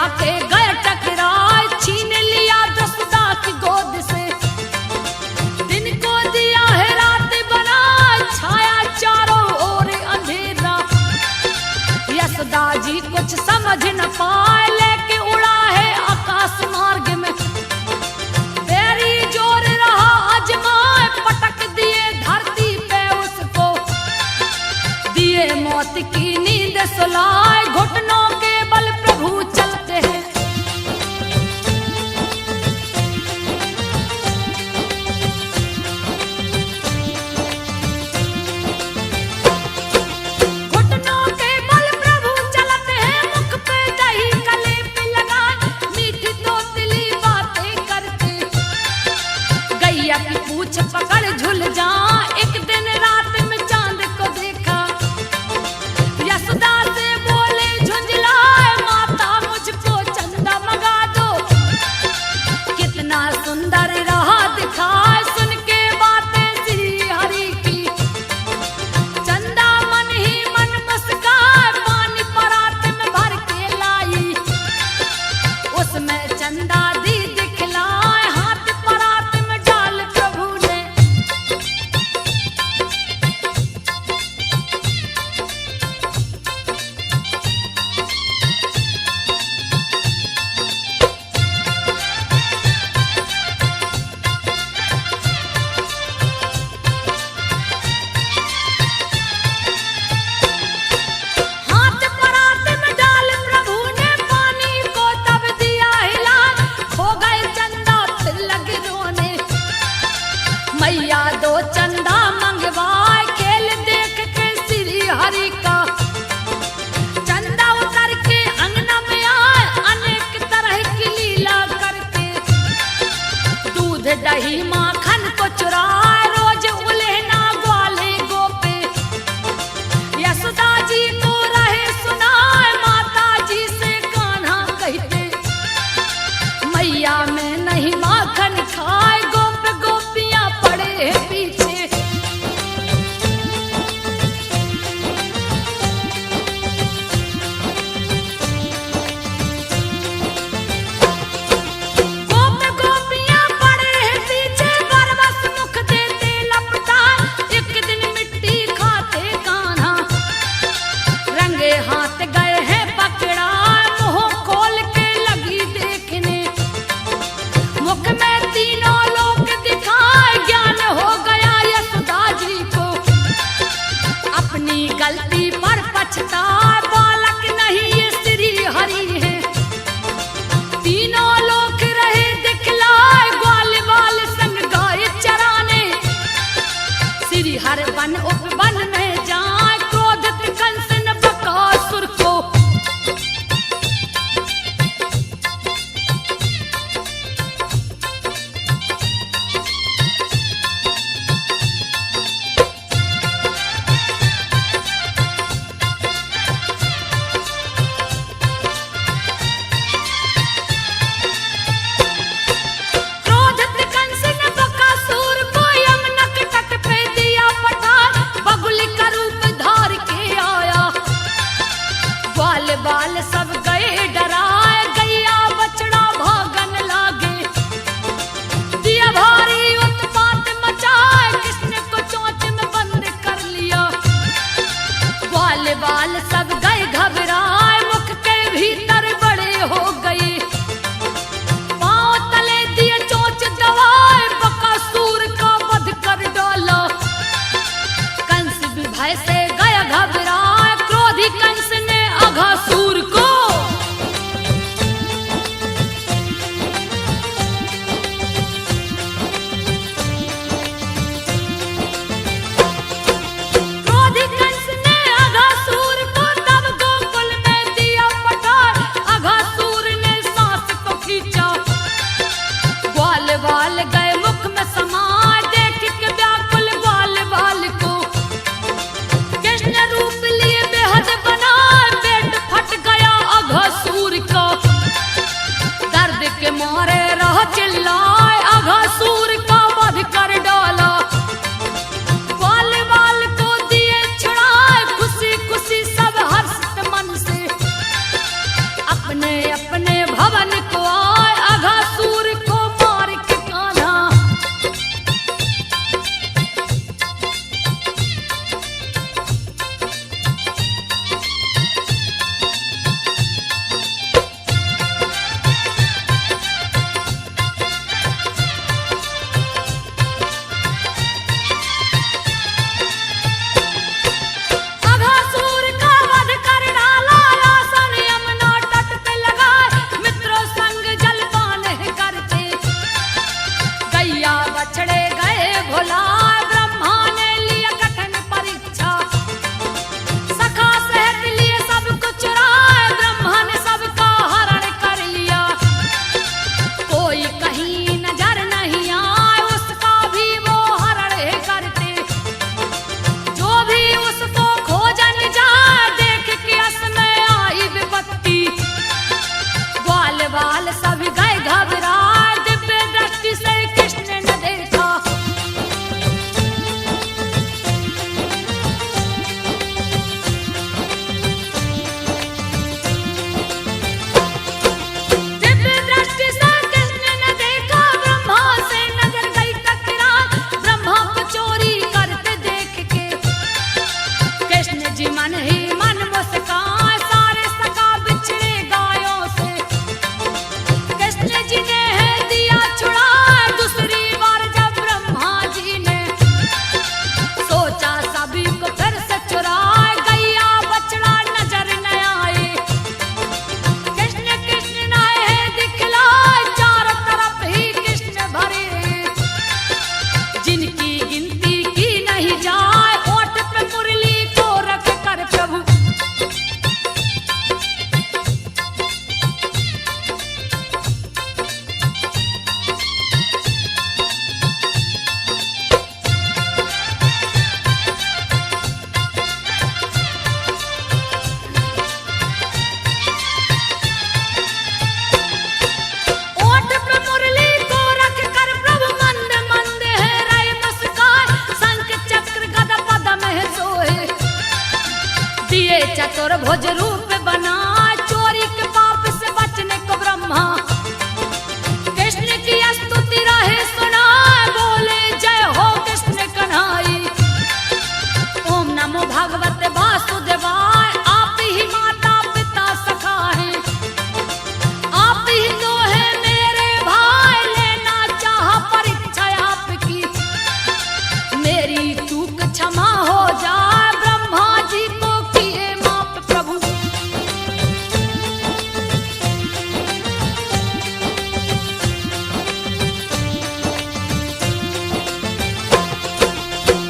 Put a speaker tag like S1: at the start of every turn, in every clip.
S1: जाके गए टकराए, छीन लिया जसोदा की गोद से। दिन को दिया है रात बनाए, छाया चारों ओर अंधेरा। यशोदा जी कुछ समझ न पाए, लेके उड़ा है आकाश मार्ग में। तेरी जोर रहा अजमाए, पटक दिए धरती पे उसको। दिए मौत की नींद सुलाए, घुटनों के बल प्रभु चलते हैं। घुटनों के बल प्रभु चलते हैं, मुख पे दही गले पे लगाए, मीठी तोतली बातें करते। गैया की पूछ पकड़ झुल जा, एक दिन रात में चांद को देखा। यशोदा से बोले झुंझलाए, माता मुझको चंदा मंगा दो। कितना सुंदर रहा दिखाए, सुन के बातें श्री हरि की। चंदा मन ही मन मुस्काए, पानी परात में भर के लाई। उसमें चंदा दी दिखलाए, हाथ परात में डाल प्रभु ने। हाथ परात में डाल प्रभु ने, पानी को तब दिया हिला। खो गए चंदा फिर लगे रोने, मैया दो चंदा मंगवाए। खेल देख के श्री हरि का, चंदा उतर के अंगना में आए, अनेक तरह की लीला करके। दूध दही माखन को चुराए, रोज उलेहना ग्वाले गोपे। यशोदा जी को रहे सुनाए, माता जी से कान्हा कहते। मैया में नहीं माखन खाए, गोप गोपियां पड़े हैं पीछे। गोप गोपियां पड़े हैं पीछे, बरबस मुख देते लपटा। एक दिन मिट्टी खाते कान्हा, रंगे हाथ गए हैं पकड़ा। मुंह खोल के लगी देखने, मुख में तीनों लोक दिखाए। ज्ञान हो गया यशोदा जी को, अपनी गलती पर पछताए। बालक नहीं ये श्री हरि है, तीनों लोक रहे दिखलाए। ग्वाल बाल संग गाय चराने, श्री हर वन उपवन में जाए। क्रोधित कंस ने बकासुर को, क्रोधित कंस ने बकासुर को यमुना के तट पे दिया पठा। बगुल का रूप धार के आया, ग्वाल बाल सब गए डराए। गैया बछड़ा भागन लागे, दिया भारी उत्पात मचाए। कृष्ण को चोंच में बंद कर लिया, ग्वाल बाल सब गए घबराए। मुख के भीतर बड़े हो गए, पांव तले दिए चोंच दबाए। बकासुर का वध कर डाला, कंस भी भय से गया घबराए। क्रोधी कंस ने अघासुर को सामने अपने भवन को आए, अघासुर को मार के कान्हा। अघासुर का वध कर डाला, आसन यमुना तट पे लगाए, मित्रों संग जलपान करते। गैया बछड़े गए भुलाए, ब्रह्मा ने लिया कठिन परीक्षा। सखा सहित लिए सब कुछ चुराए, ब्रह्मा ने सबका हरण कर लिया। कोई कहीं नजर नहीं आए, उसका भी वो हरण करते। जो भी उसको खोजन जाए, देख के अस में आई विपत्ति। ग्वाल बाल सब गए घबराए, दिव्य दृष्टि से कृष्ण ने देखा। दिव्य दृष्टि से कृष्ण ने देखा, ब्रह्मा से नजर गई टकरा। ब्रह्मा को चोरी करते देख के कृष्ण जी मन ही मन मुस्काए, सारे सखा बिछड़े गायों से। कृष्ण जी ने है दिया छुड़ा, दूसरी बार जब ब्रह्मा जी ने सोचा सभी को फिर से चुराए, गैया बछड़ा नजर न आए। कृष्ण कृष्ण नाए दिखलाए, चारों तरफ ही कृष्ण भरे, जिनकी गिनती की नहीं जाए। ओठ पे मुरली को रख कर प्रभु ओठ पे मुरली को रख कर प्रभु मंद मंद है रहे मुस्काए। शंख चक्र गदा पद्म है सोए, दिए चतुर्भुज रूप बनाए। चोरी के पाप से बचने को ब्रह्मा कृष्ण की स्तुति रहे सुनाए, बोले जय हो कृष्ण कन्हाई। ओम नमो भगवते वासुदेवाय, आप ही माता पिता सखा हैं, आप ही तो है मेरे भाई। लेना चाहा परीक्षा आपकी, मेरी चूक क्षमा हो जाए। ब्रह्मा जी को किए माफ प्रभु।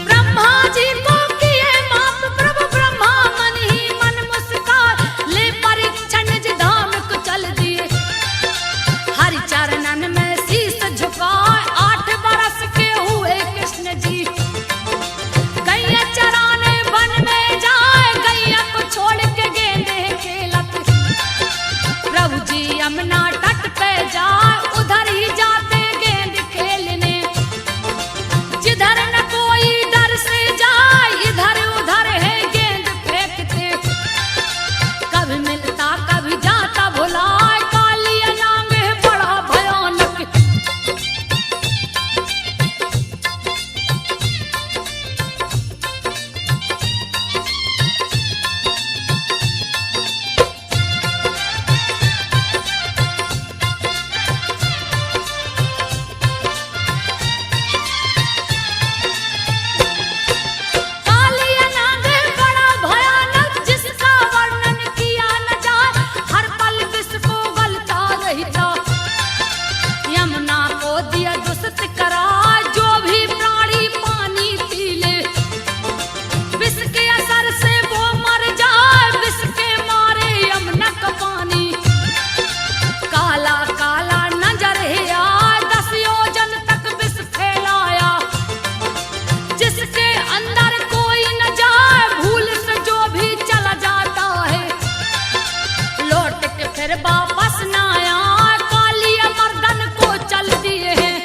S1: ब्रह्मा जी को किए माफ प्रभु, ब्रह्मा मन ही मन मुस्काए। ले परीक्षा निज धाम को चल दिए, हरि चरणन में शीस झुकाए। 8 बरस के हुए कृष्ण जी, गैया चराने वन में जाए। गैया को छोड़ के गेंदे खेलत, प्रभु जी यमुना तट पे जाए। उधर ही जाते गेंद खेलने, जिधर न कोई डर से जाए। इधर उधर है गेंद फेंकते, कभी मिलता कभी जाता भुलाए। कालिया नांग है बड़ा भयानक, कालिया नांग है बड़ा भयानक, जिसका वर्णन किया न जाए। हर पल विष को गलता रहता, यमुना को दिया दुष्ट करा। जो भी प्राणी पानी पी ले, विष के असर से वो मर जाए। विष के मारे यमुना का पानी काला काला नजर है आए। 10 योजन तक विष फैलाया, जिसके अंदर कोई न जाए। भूल से जो भी चला जाता है, लौट के फिर वापस न आया। कालिया मर्दन को चल दिए हैं,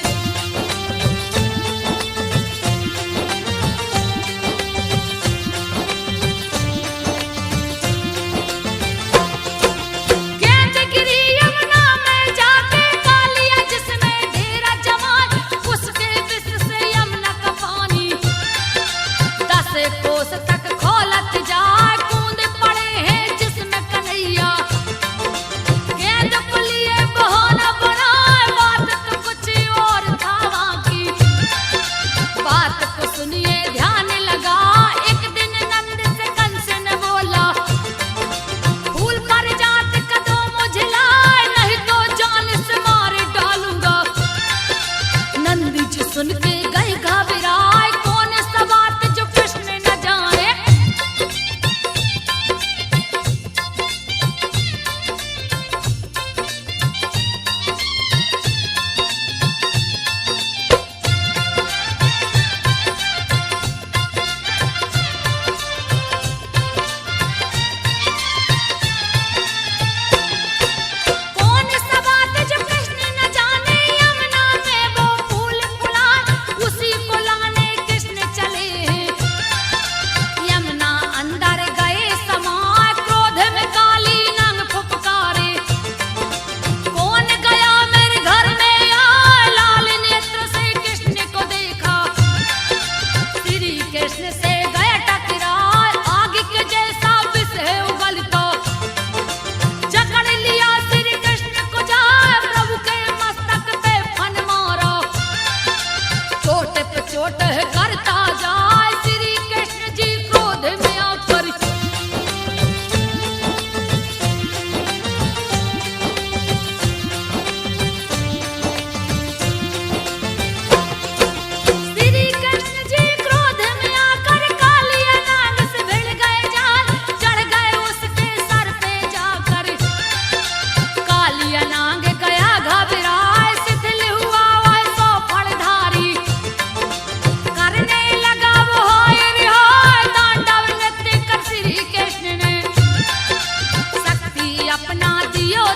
S1: गेंद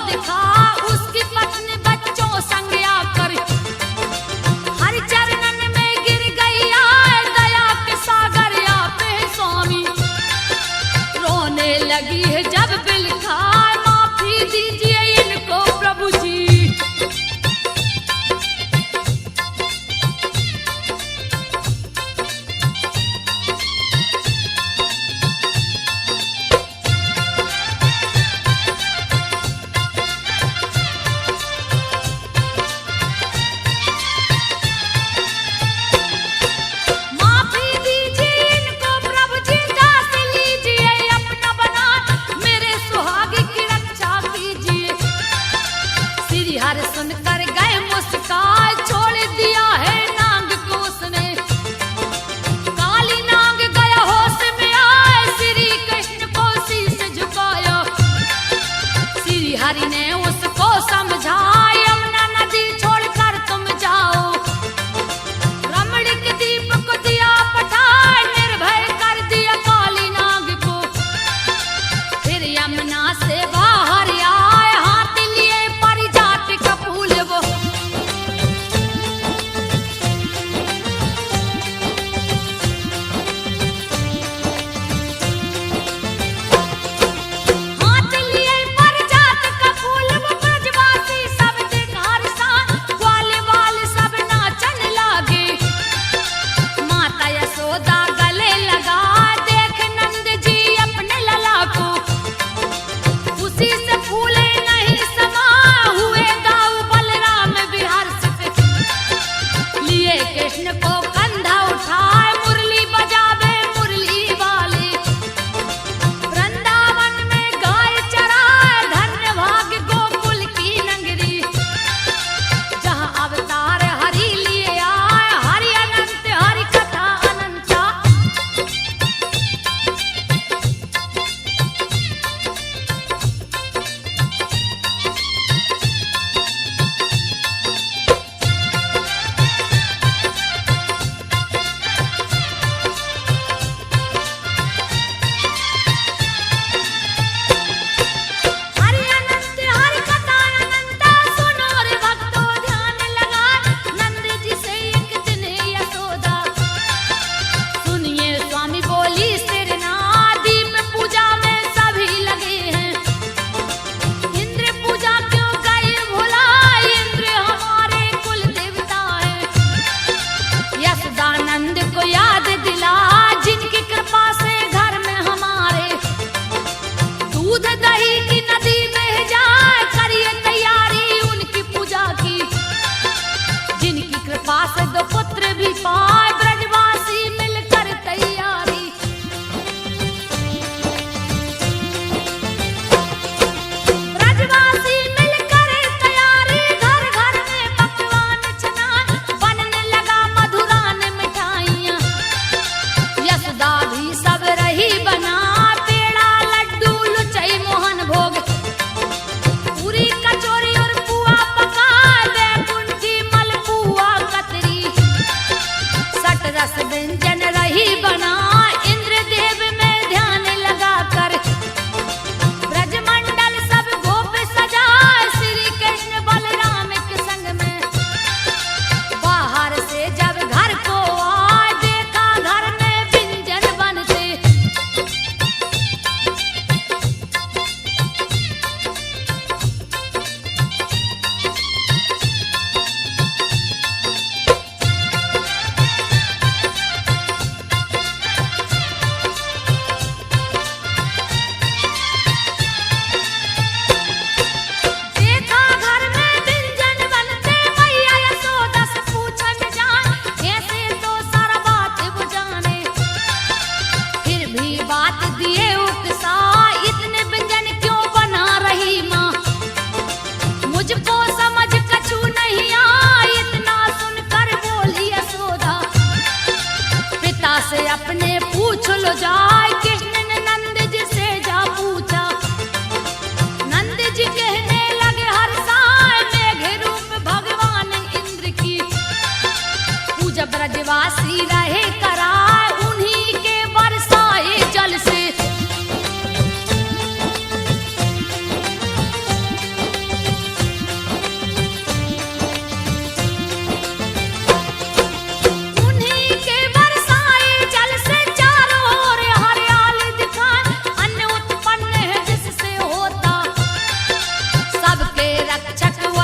S1: दिखा उसकी पत्नी बच्चों संग आकर हर चरणन में गिर गई आए दया के सागर आप है स्वामी। रोने लगी है जब बिलखा माफी दीजिए इनको प्रभु जी। माफी दीजिए इनको प्रभु जी दास लीजिए अपना बना मेरे सुहाग की रक्षा कीजिए। श्री हर सुनकर गए मुस्काए छोड़ दिया है नांग को उसने। काली नांग गया होश में आए श्री कृष्ण को शीश झुकाया। श्री हरि ने उसको समझाया यमुना नदी छोड़कर तुम जाओ। रमणीक दीप को दिया पठाए निर्भय कर दिया काली नाग को। फिर यमुना से बाहर आए हाथ लिए परिजात का फूल वो। हाथ लिए परिजात का फूल वो ब्रजवासी सब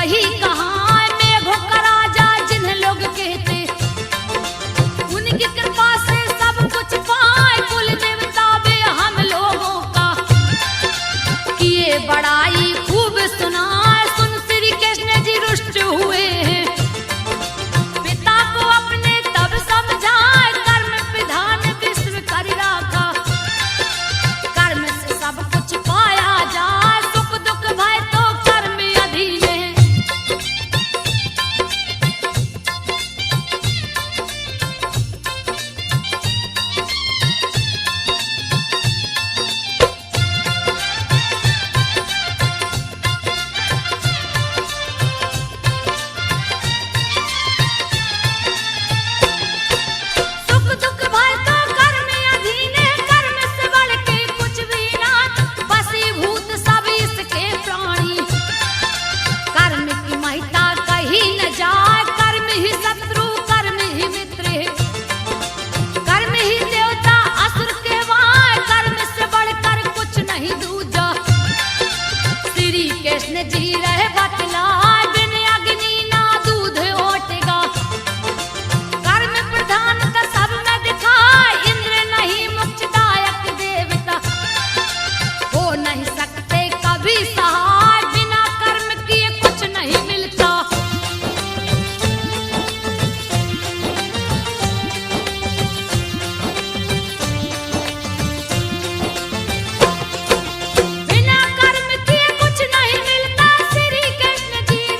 S1: वही कहाँ मेघों का राजा जिन्हें लोग कहते, उनकी कृपा से सब कुछ पाए कुल देवता बे हम लोगों का किए बड़ाई खूब सुनाए। सुन श्री कृष्ण जी रुष्ट हुए हैं, पिता को अपने तब समझाए, कर्म विधान विश्व कर राखा, कर्म से सब कुछ पाया जाए, सुख दुख भय तो कर्म अधीन है। सुख दुख भय तो कर्म अधीन है, कर्म से बढ़ के कुछ भी ना, वशीभूत सब इसके प्राणी, कर्म की महिता कहीं न जाए, कर्म ही शत्रु कर्म ही मित्र है, कर्म ही देवता असुर कहवाए, कर्म से बढ़कर कुछ नहीं दूजा। श्री कृष्ण जी रहे बतलाए, बिन अग्नि ना दूध ओटेगा, कर्म प्रधान का सब में दिखाए, इंद्र नहीं मोक्षदायक देवता, हो नहीं सकते कभी सहाय, बिना कर्म किए कुछ नहीं मिलता। बिना कर्म किए कुछ नहीं मिलता, श्री कृष्ण जी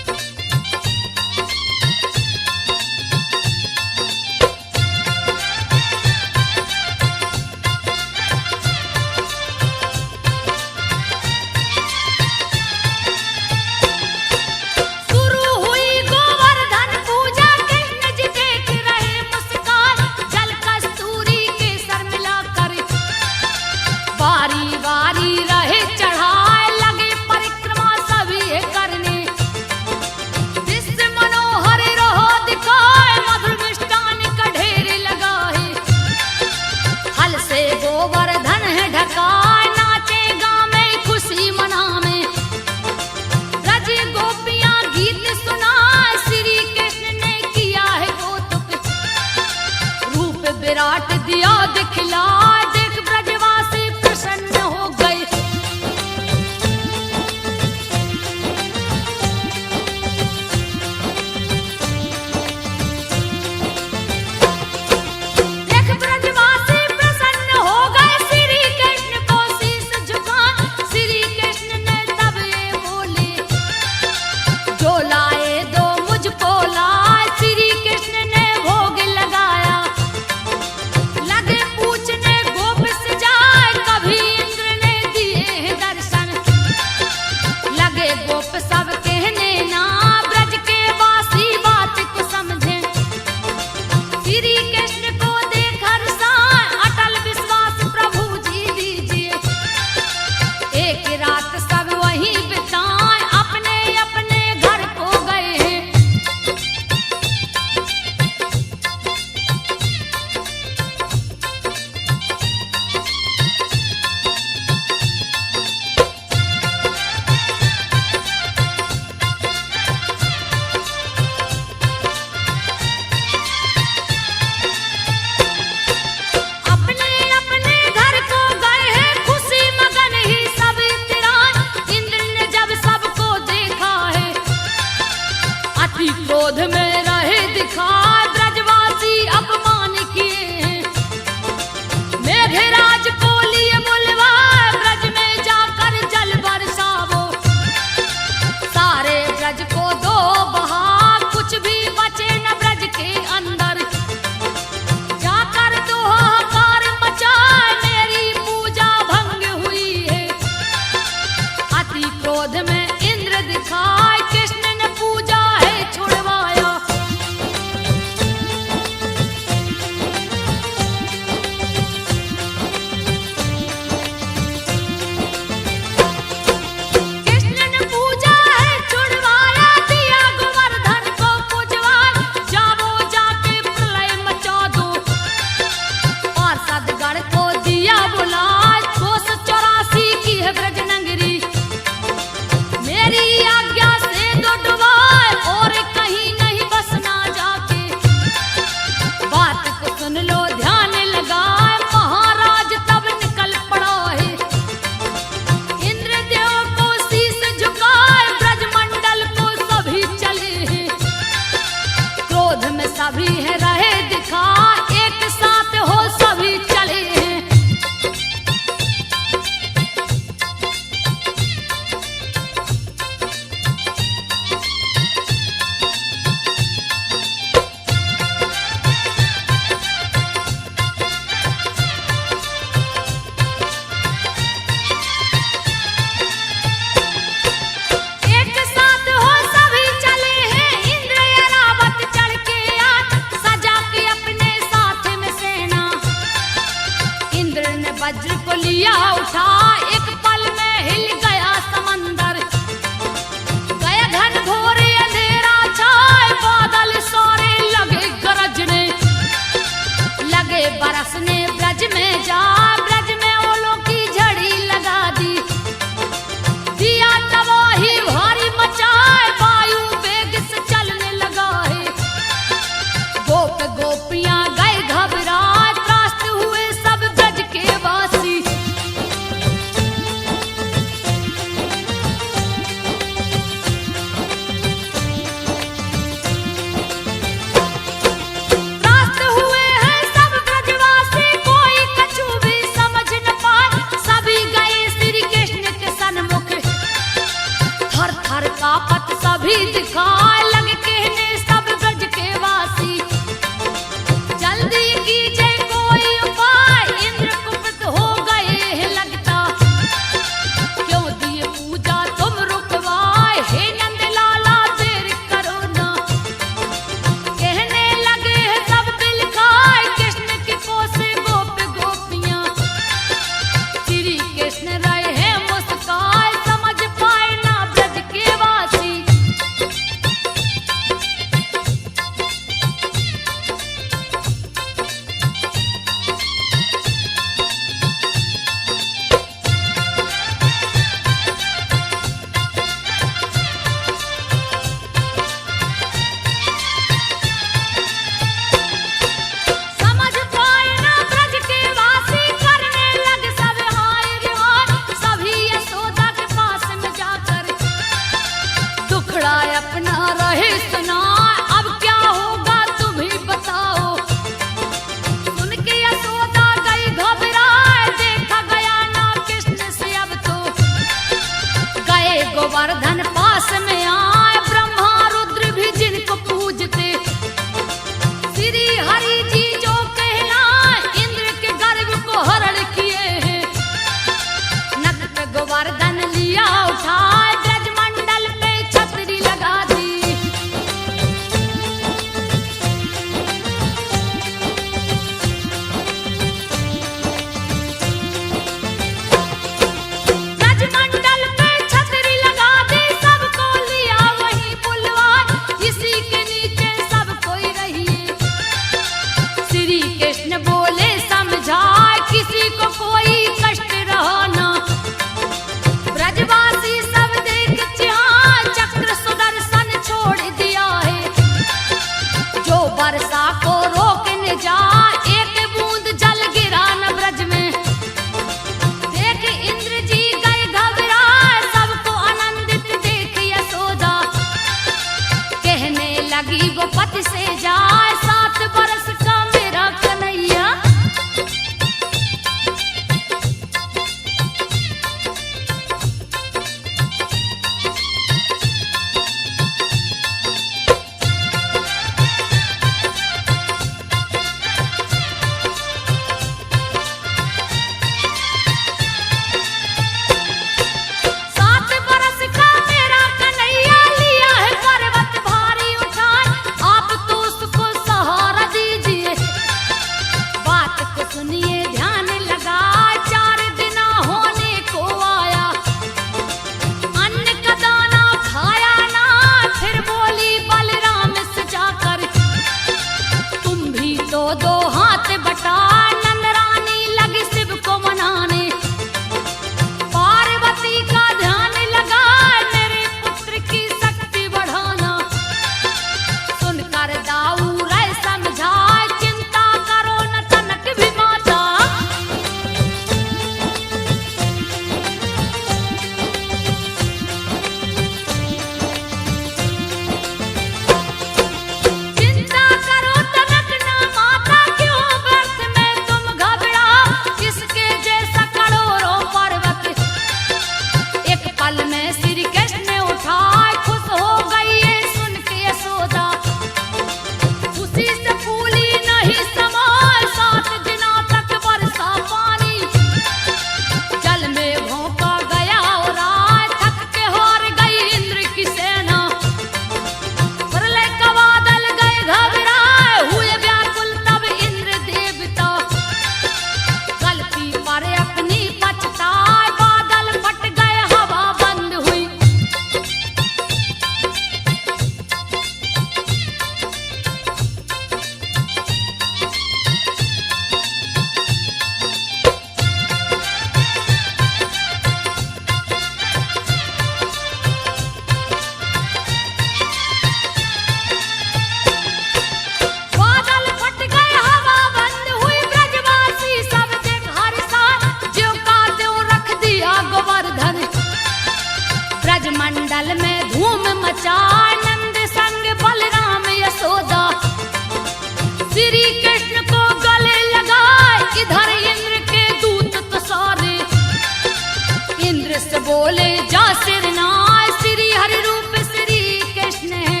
S1: इंद्र से बोले जा सिरनाय, श्री हरि रूप श्री कृष्ण है,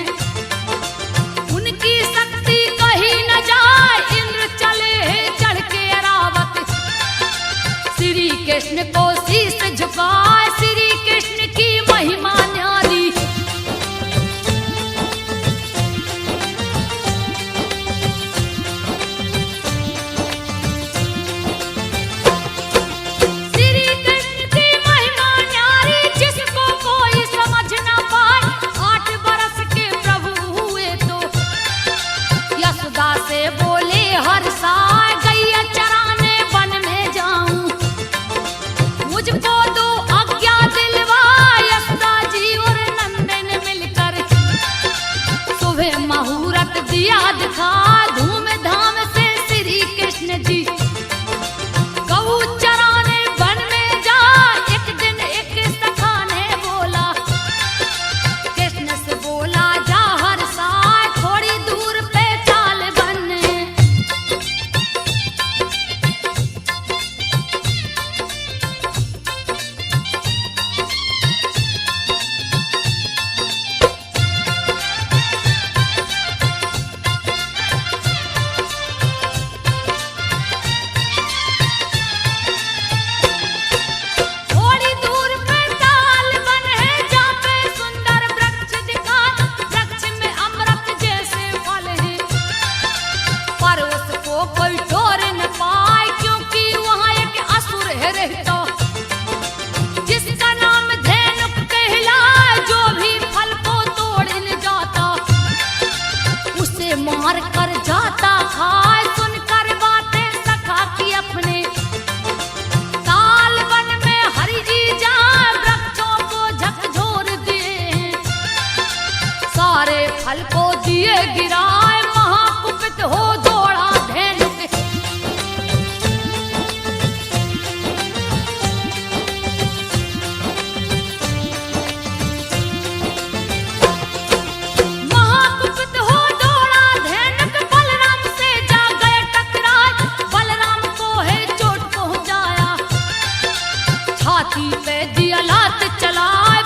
S1: उनकी शक्ति कहीं न जाए, इंद्र चले चढ़ के अरावत, श्री कृष्ण को शीश झुकाए, श्री कृष्ण की महिमा न्यारी। श्री कृष्ण की महिमा न्यारी, जिसको कोई समझ न पाए, 8 बरस के प्रभु हुए तो यशोदा से बोले हर साय, गैया चराने वन में जाऊं, मुझको दो आज्ञा दिलवा, यशोदा जी और नंदन मिलकर, सुबह मुहूर्त दिया दिखा, धूमधाम से श्री कृष्ण जी गऊ चराने वन में जा, एक दिन एक सखा ने बोला, कृष्ण से बोला जा हर साय, थोड़ी दूर पे चाल बन। थोड़ी दूर पे ताल बन है, जहाँ पे सुंदर वृक्ष दिखाए, वृक्ष में अमृत जैसे फल हैं, पर उसको कोई तोड़ न पाए, क्योंकि वहाँ एक असुर है रहता, जिसका नाम धेनुक कहलाए, जो भी फल को तोड़ न जाता, उसे मार कर जाता खाए। सुनकर बातें सखा की अपने, ताल वन में हरि जी जाए, वृक्षों को झकझोर दिए, सारे फल को दिए गिराए, महाकुपित हो दौड़ा धेनुक। महाकुपित हो दौड़ा धेनुक, बलराम से जा गए टकराए, बलराम को है चोट पहुंचाया, छाती पे दिया लात चलाए,